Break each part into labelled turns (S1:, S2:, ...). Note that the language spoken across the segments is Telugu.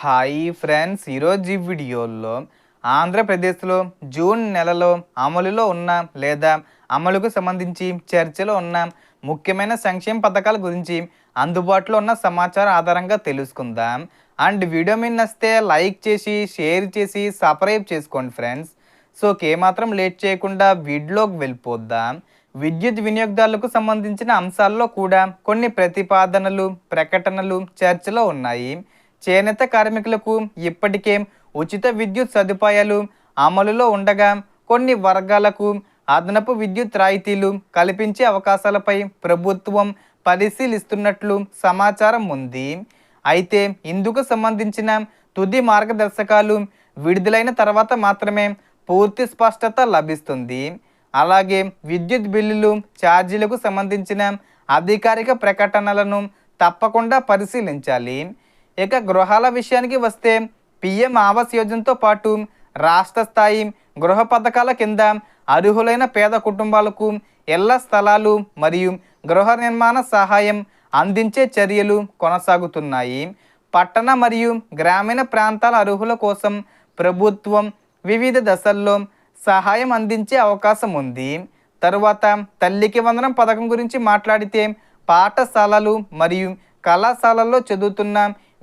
S1: హాయ్ ఫ్రెండ్స్, ఈరోజు ఈ వీడియోలో ఆంధ్రప్రదేశ్లో జూన్ నెలలో అమలులో ఉన్న లేదా అమలుకు సంబంధించి చర్చలో ఉన్న ముఖ్యమైన సంక్షేమ పథకాల గురించి అందుబాటులో ఉన్న సమాచారం ఆధారంగా తెలుసుకుందాం. అండ్ వీడియో మీద నచ్చితే లైక్ చేసి షేర్ చేసి సబ్స్క్రైబ్ చేసుకోండి ఫ్రెండ్స్. సో ఏమాత్రం లేట్ చేయకుండా వీడియోలోకి వెళ్ళిపోద్దాం. విద్యుత్ వినియోగదారులకు సంబంధించిన అంశాల్లో కూడా కొన్ని ప్రతిపాదనలు ప్రకటనలు చర్చలో ఉన్నాయి. చేనేత కార్మికులకు ఇప్పటికే ఉచిత విద్యుత్ సదుపాయాలు అమలులో ఉండగా కొన్ని వర్గాలకు అదనపు విద్యుత్ రాయితీలు కల్పించే అవకాశాలపై ప్రభుత్వం పరిశీలిస్తున్నట్లు సమాచారం ఉంది. అయితే ఇందుకు సంబంధించిన తుది మార్గదర్శకాలు విడుదలైన తర్వాత మాత్రమే పూర్తి స్పష్టత లభిస్తుంది. అలాగే విద్యుత్ బిల్లులు ఛార్జీలకు సంబంధించిన అధికారిక ప్రకటనలను తప్పకుండా పరిశీలించాలి. ఇక గృహాల విషయానికి వస్తే పిఎం ఆవాస్ యోజనతో పాటు రాష్ట్ర స్థాయి గృహ పథకాల కింద అర్హులైన పేద కుటుంబాలకు ఇళ్ల స్థలాలు మరియు గృహ నిర్మాణ సహాయం అందించే చర్యలు కొనసాగుతున్నాయి. పట్టణ మరియు గ్రామీణ ప్రాంతాల అర్హుల కోసం ప్రభుత్వం వివిధ దశల్లో సహాయం అందించే అవకాశం ఉంది. తరువాత తల్లికి వందనం పథకం గురించి మాట్లాడితే పాఠశాలలు మరియు కళాశాలల్లో చదువుతున్న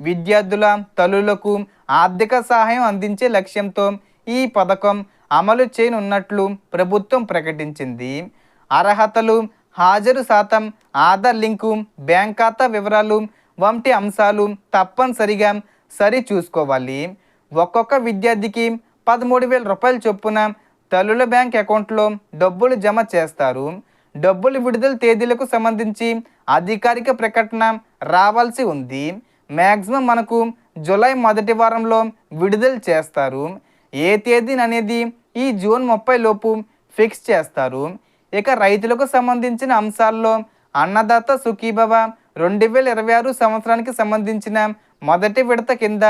S1: విద్యార్థుల తల్లులకు ఆర్థిక సహాయం అందించే లక్ష్యంతో ఈ పథకం అమలు చేయనున్నట్లు ప్రభుత్వం ప్రకటించింది. అర్హతలు, హాజరు శాతం, ఆధార్ లింకు, బ్యాంక్ ఖాతా వివరాలు వంటి అంశాలు తప్పనిసరిగా సరి చూసుకోవాలి. ఒక్కొక్క విద్యార్థికి 13,000 రూపాయల చొప్పున తల్లుల బ్యాంక్ అకౌంట్లో డబ్బులు జమ చేస్తారు. డబ్బులు విడుదల తేదీలకు సంబంధించి అధికారిక ప్రకటన రావాల్సి ఉంది. మ్యాక్సిమం మనకు జూలై మొదటి వారంలో విడుదల చేస్తారు. ఏ తేదీని అనేది ఈ జూన్ 30 లోపు ఫిక్స్ చేస్తారు. ఇక రైతులకు సంబంధించిన అంశాల్లో అన్నదాత సుఖీభవ 2026 సంవత్సరానికి సంబంధించిన మొదటి విడత కింద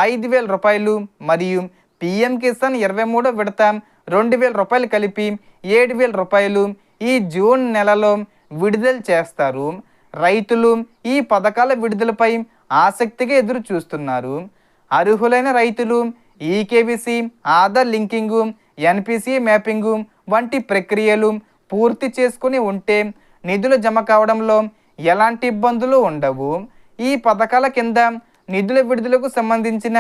S1: 5,000 రూపాయలు మరియు పిఎం కిసాన్ 23వ విడత 2,000 రూపాయలు కలిపి 7,000 రూపాయలు ఈ జూన్ నెలలో విడుదల చేస్తారు. రైతులు ఈ పథకాల విడుదలపై ఆసక్తిగా ఎదురు చూస్తున్నారు. అర్హులైన రైతులు ఈకేవీసీ, ఆధార్ లింకింగు, ఎన్పిసిఐ మ్యాపింగు వంటి ప్రక్రియలు పూర్తి చేసుకుని ఉంటే నిధులు జమ కావడంలో ఎలాంటి ఇబ్బందులు ఉండవు. ఈ పథకాల కింద నిధుల విడుదలకు సంబంధించిన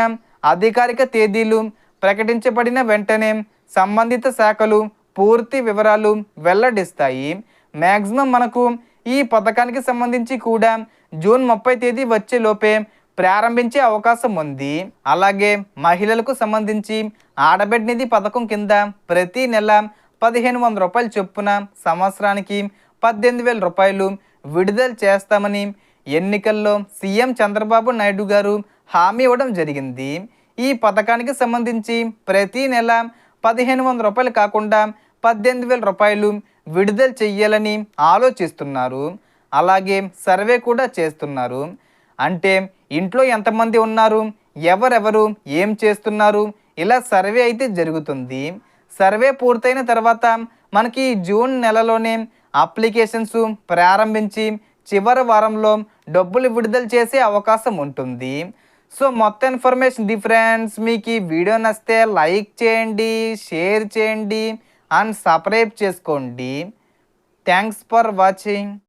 S1: అధికారిక తేదీలు ప్రకటించబడిన వెంటనే సంబంధిత శాఖలు పూర్తి వివరాలు వెల్లడిస్తాయి. మ్యాక్సిమం మనకు ఈ పథకానికి సంబంధించి కూడా జూన్ 30 తేదీ వచ్చే లోపే ప్రారంభించే అవకాశం ఉంది. అలాగే మహిళలకు సంబంధించి ఆడబిడ్డ నిధి పథకం కింద ప్రతి నెల 1,500 రూపాయల చొప్పున సంవత్సరానికి 18,000 రూపాయలు విడుదల చేస్తామని ఎన్నికల్లో సీఎం చంద్రబాబు నాయుడు గారు హామీ ఇవ్వడం జరిగింది. ఈ పథకానికి సంబంధించి ప్రతి నెల 1,500 రూపాయలు కాకుండా 18,000 రూపాయలు విడుదల చెయ్యాలని ఆలోచిస్తున్నారు. అలాగే సర్వే కూడా చేస్తున్నారు. అంటే ఇంట్లో ఎంతమంది ఉన్నారు, ఎవరెవరు ఏం చేస్తున్నారు, ఇలా సర్వే అయితే జరుగుతుంది. సర్వే పూర్తయిన తర్వాత మనకి జూన్ నెలలోనే అప్లికేషన్స్ ప్రారంభించి చివరి వారంలో డబ్బులు విడుదల చేసే అవకాశం ఉంటుంది. సో మొత్తం ఇన్ఫర్మేషన్ ఫ్రెండ్స్. మీకు ఈ వీడియో నచ్చితే లైక్ చేయండి, షేర్ చేయండి అండ్ సబ్స్క్రైబ్ చేసుకోండి. Thanks for watching.